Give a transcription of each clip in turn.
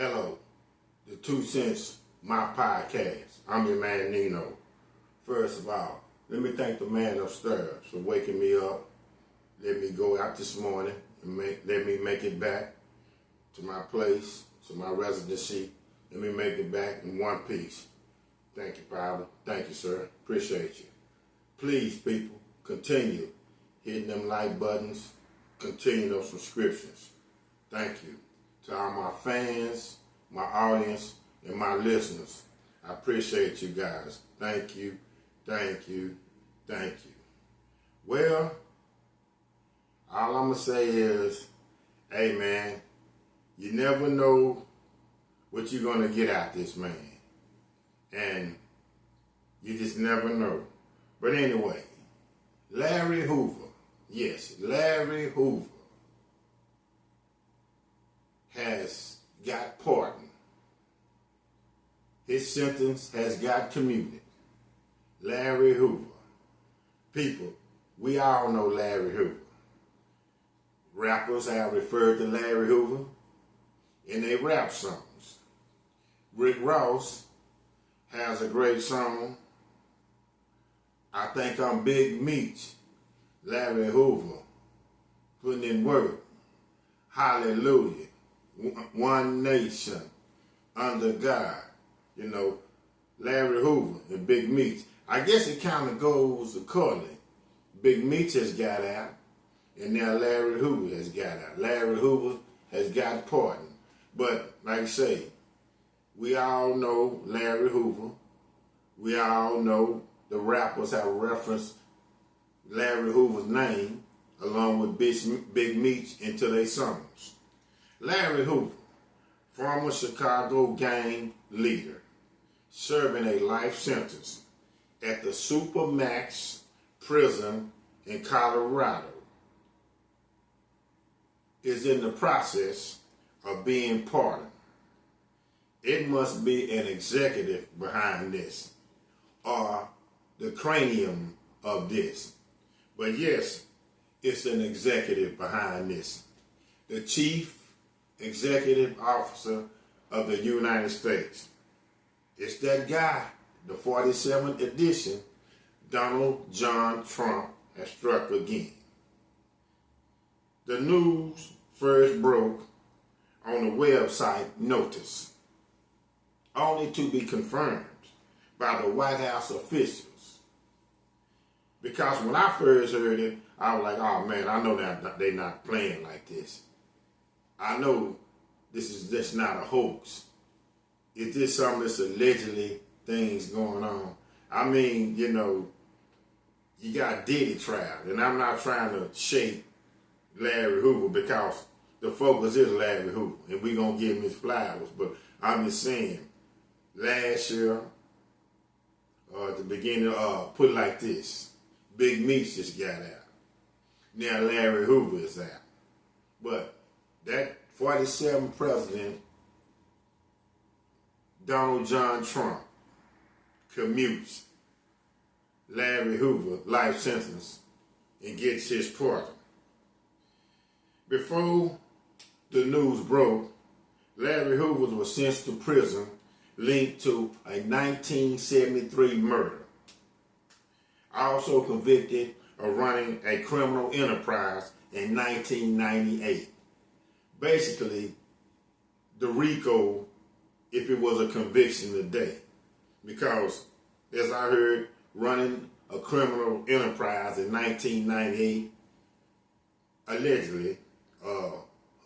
Hello, the 2 Cents, my podcast. I'm your man Nino. First of all, let me thank the man upstairs for waking me up. Let me go out this morning and let me make it back to my place, to my residency. Let me make it back in one piece. Thank you, Father. Thank you, sir. Appreciate you. Please, people, continue hitting them like buttons. Continue those subscriptions. Thank you. To all my fans, my audience, and my listeners, I appreciate you guys. Thank you, thank you, thank you. Well, all I'm going to say is, hey man, you never know what you're going to get out this man. And you just never know. But anyway, Larry Hoover, yes, Larry Hoover has got pardoned. His sentence has got commuted. Larry Hoover. People, we all know Larry Hoover. Rappers have referred to Larry Hoover in their rap songs. Rick Ross has a great song, I Think I'm Big Meat. Larry Hoover putting in work. Hallelujah. One nation under God. You know, Larry Hoover and Big Meat. I guess it kind of goes accordingly. Big Meat has got out, and now Larry Hoover has got out. Larry Hoover has got pardoned. But, like I say, we all know Larry Hoover. We all know the rappers have referenced Larry Hoover's name along with Big Meat into their songs. Larry Hoover, former Chicago gang leader, serving a life sentence at the Supermax prison in Colorado, is in the process of being pardoned. It must be an executive behind this, or the cranium of this. But yes, it's an executive behind this. The Chief Executive Officer of the United States. It's that guy, the 47th edition, Donald John Trump, has struck again. The news first broke on the website Notice, only to be confirmed by the White House officials. Because when I first heard it, I was like, oh man, I know that they're not playing like this. I know this is just not a hoax. Is this something that's allegedly things going on? I mean, you know, you got Diddy trial, and I'm not trying to shake Larry Hoover because the focus is Larry Hoover, and we're going to give him his flowers. But I'm just saying, last year, at the beginning, put it like this, Big Meat just got out. Now Larry Hoover is out. But that 47th president, Donald John Trump, commutes Larry Hoover life sentence and gets his pardon. Before the news broke, Larry Hoover was sentenced to prison linked to a 1973 murder. Also convicted of running a criminal enterprise in 1998. Basically, the RICO, if it was a conviction today. Because, as I heard, running a criminal enterprise in 1998, allegedly,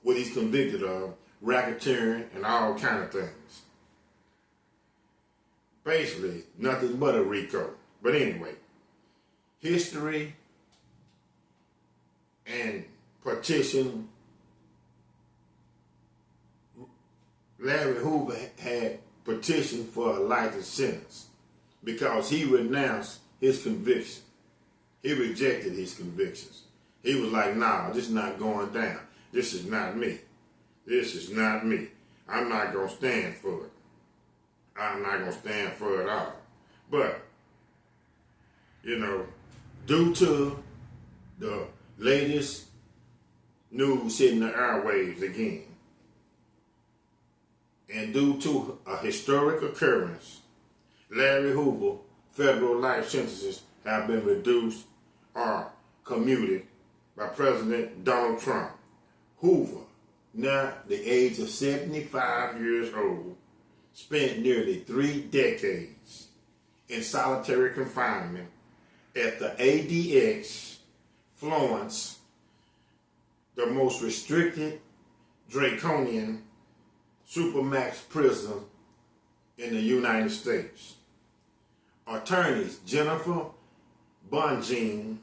what he's convicted of, racketeering and all kind of things. Basically, nothing but a RICO. But anyway, history and Petition. Larry Hoover had petitioned for a life sentence because he renounced his conviction. He rejected his convictions. He was like, nah, this is not going down. This is not me. This is not me. I'm not going to stand for it. I'm not going to stand for it all. But, you know, due to the latest news hitting the airwaves again, And due to a historic occurrence, Larry Hoover federal life sentences have been reduced or commuted by President Donald Trump. Hoover, now at the age of 75 years old, spent nearly 3 decades in solitary confinement at the ADX Florence, the most restricted, draconian supermax prison in the United States. Attorneys Jennifer Bonjean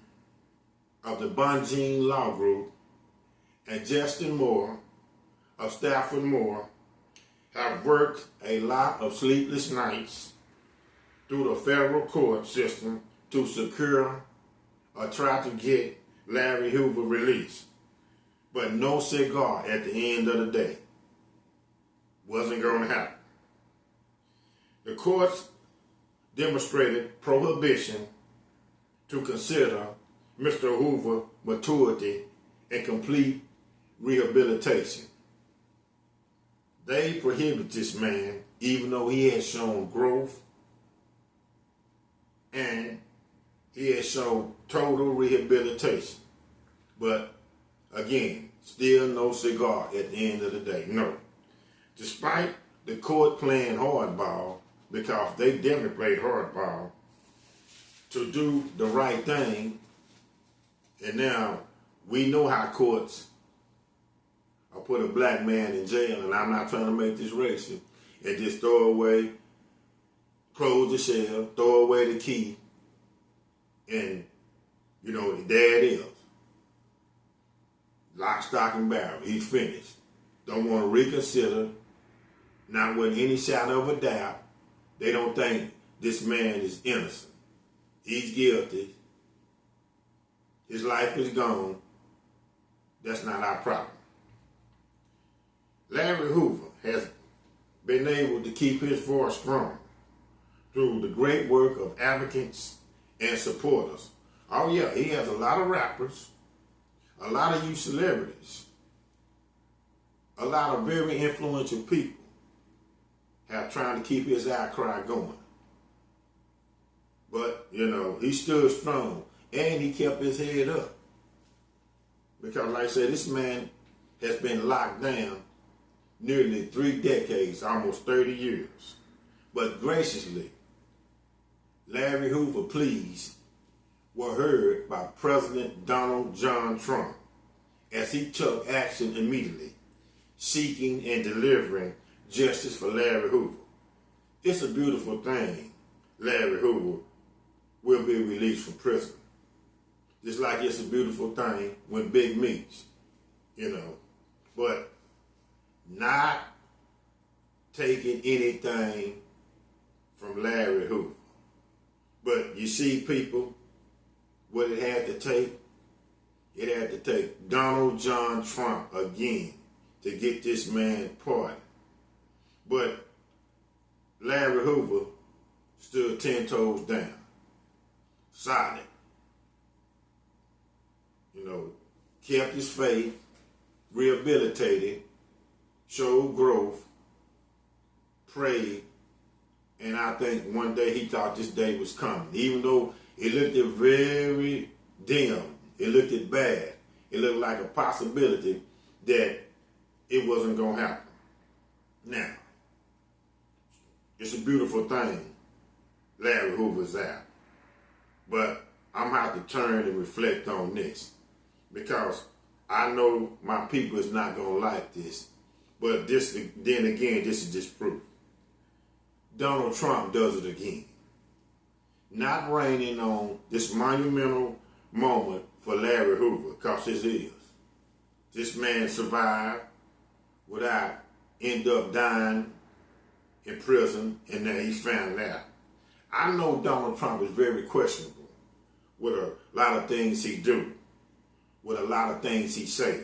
of the Bonjean Law Group and Justin Moore of Stafford Moore have worked a lot of sleepless nights through the federal court system to secure or try to get Larry Hoover released. But no cigar at the end of the day. Wasn't going to happen. The courts demonstrated prohibition to consider Mr. Hoover maturity and complete rehabilitation. They prohibited this man even though he has shown growth and he has shown total rehabilitation. But again, still no cigar at the end of the day. No. Despite the court playing hardball, because they definitely played hardball to do the right thing, and now we know how courts will put a black man in jail, and I'm not trying to make this racist, and just throw away, close the cell, throw away the key, and, you know, there it is. Lock, stock, and barrel. He's finished. Don't want to reconsider. Not with any shadow of a doubt. They don't think this man is innocent. He's guilty. His life is gone. That's not our problem. Larry Hoover has been able to keep his voice strong through the great work of advocates and supporters. Oh yeah, he has a lot of rappers, a lot of youth celebrities, a lot of very influential people have trying to keep his outcry going. But, you know, he stood strong and he kept his head up. Because, like I said, this man has been locked down nearly 3 decades, almost 30 years. But graciously, Larry Hoover pleas were heard by President Donald John Trump as he took action immediately, seeking and delivering justice for Larry Hoover. It's a beautiful thing. Larry Hoover will be released from prison. Just like it's a beautiful thing when Big meets, you know. But not taking anything from Larry Hoover. But you see, people, what it had to take? It had to take Donald John Trump again to get this man pardoned. But Larry Hoover stood 10 toes down, solid. You know, kept his faith, rehabilitated, showed growth, prayed, and I think one day he thought this day was coming. Even though it looked very dim, it looked bad, it looked like a possibility that it wasn't going to happen. Now, it's a beautiful thing, Larry Hoover's out. But I'm going to have to turn and reflect on this because I know my people is not going to like this. But this, then again, this is just proof. Donald Trump does it again. Not raining on this monumental moment for Larry Hoover, because this is. This man survived without end up dying in prison, and now he's found out. I know Donald Trump is very questionable with a lot of things he do, with a lot of things he say,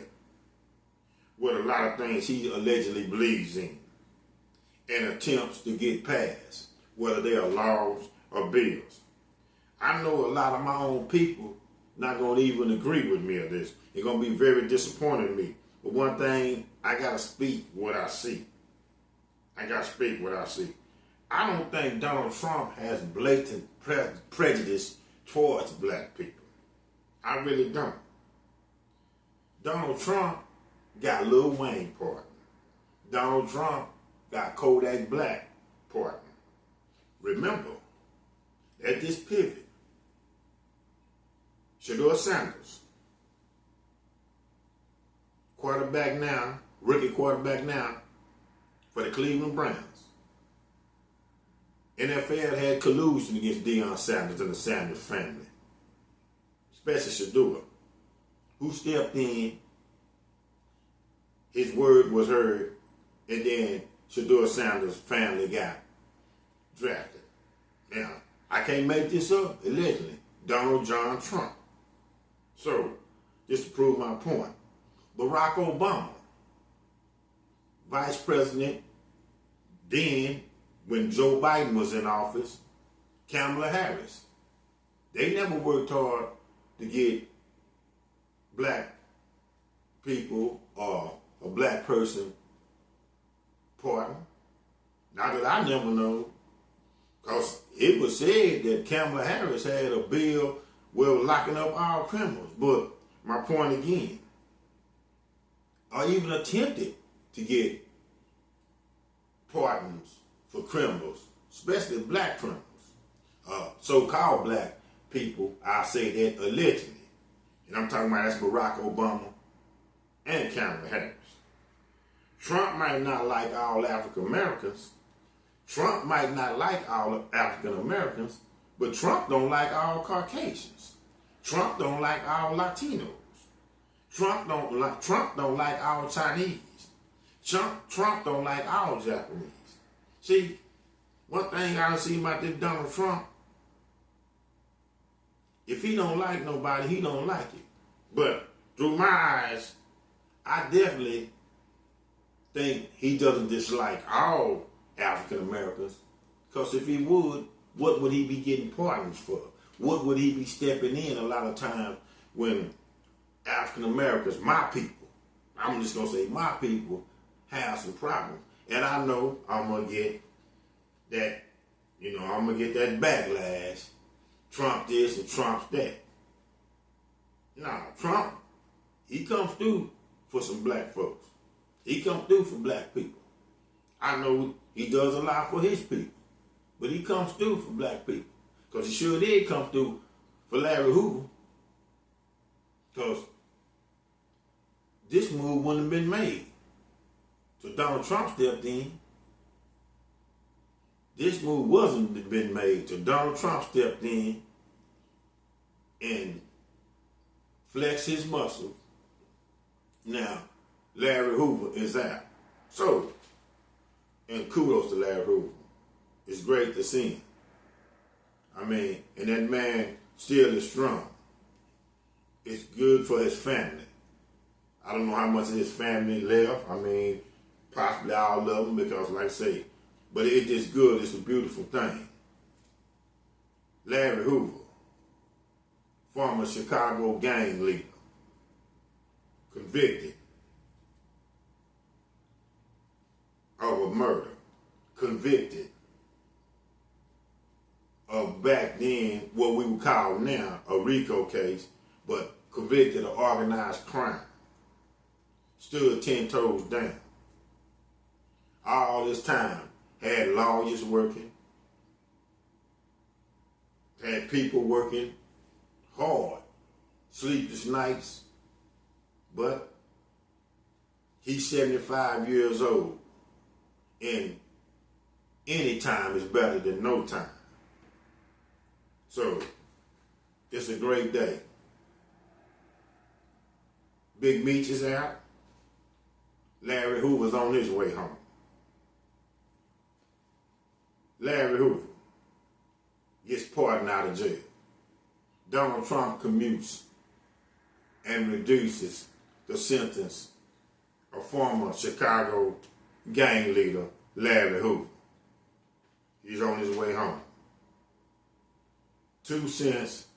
with a lot of things he allegedly believes in, and attempts to get passed, whether they are laws or bills. I know a lot of my own people not going to even agree with me on this. They're going to be very disappointed in me. But one thing, I got to speak what I see. I got to speak what I see. I don't think Donald Trump has blatant prejudice towards black people. I really don't. Donald Trump got Lil Wayne partner. Donald Trump got Kodak Black partner. Remember, at this pivot, Shedeur Sanders, quarterback now, rookie quarterback now for the Cleveland Browns. NFL had collusion against Deion Sanders and the Sanders family, especially Shedeur, who stepped in, his word was heard, and then Shedeur Sanders' family got drafted. Now, I can't make this up, allegedly, Donald John Trump. So, just to prove my point, Barack Obama, vice president, then, when Joe Biden was in office, Kamala Harris, they never worked hard to get black people or a black person partner. Not that I never know, because it was said that Kamala Harris had a bill where locking up all criminals. But my point again, or even attempted to get pardons for criminals, especially black criminals, so-called black people. I say that allegedly, and I'm talking about that's Barack Obama and Kamala Harris. Trump might not like all African Americans. Trump might not like all African Americans, but Trump don't like all Caucasians. Trump don't like all Latinos. Trump don't like all Chinese. Trump don't like all Japanese. See, one thing I see about this Donald Trump, if he don't like nobody, he don't like it. But through my eyes, I definitely think he doesn't dislike all African Americans, because if he would, what would he be getting pardons for? What would he be stepping in a lot of times when African Americans, my people, I'm just going to say my people, have some problems? And I know I'm going to get that, I'm going to get that backlash. Trump this and Trump that. Nah, Trump, he comes through for some black folks. He comes through for black people. I know he does a lot for his people, but he comes through for black people. Because he sure did come through for Larry Hoover. Because this move wouldn't have been made. So Donald Trump stepped in. This move wasn't been made. So Donald Trump stepped in and flexed his muscle. Now, Larry Hoover is out. So, and kudos to Larry Hoover. It's great to see him. I mean, and that man still is strong. It's good for his family. I don't know how much of his family left. I mean, possibly all of them, because like I say, but it's just good. It's a beautiful thing. Larry Hoover, former Chicago gang leader, convicted of a murder, convicted of back then what we would call now a RICO case, but convicted of organized crime. Stood 10 toes down. All this time had lawyers working, had people working hard, sleepless nights, but he's 75 years old, and any time is better than no time. So, it's a great day. Big Meech is out. Larry Hoover's on his way home. Larry Hoover gets pardoned out of jail. Donald Trump commutes and reduces the sentence of former Chicago gang leader Larry Hoover. He's on his way home. 2 cents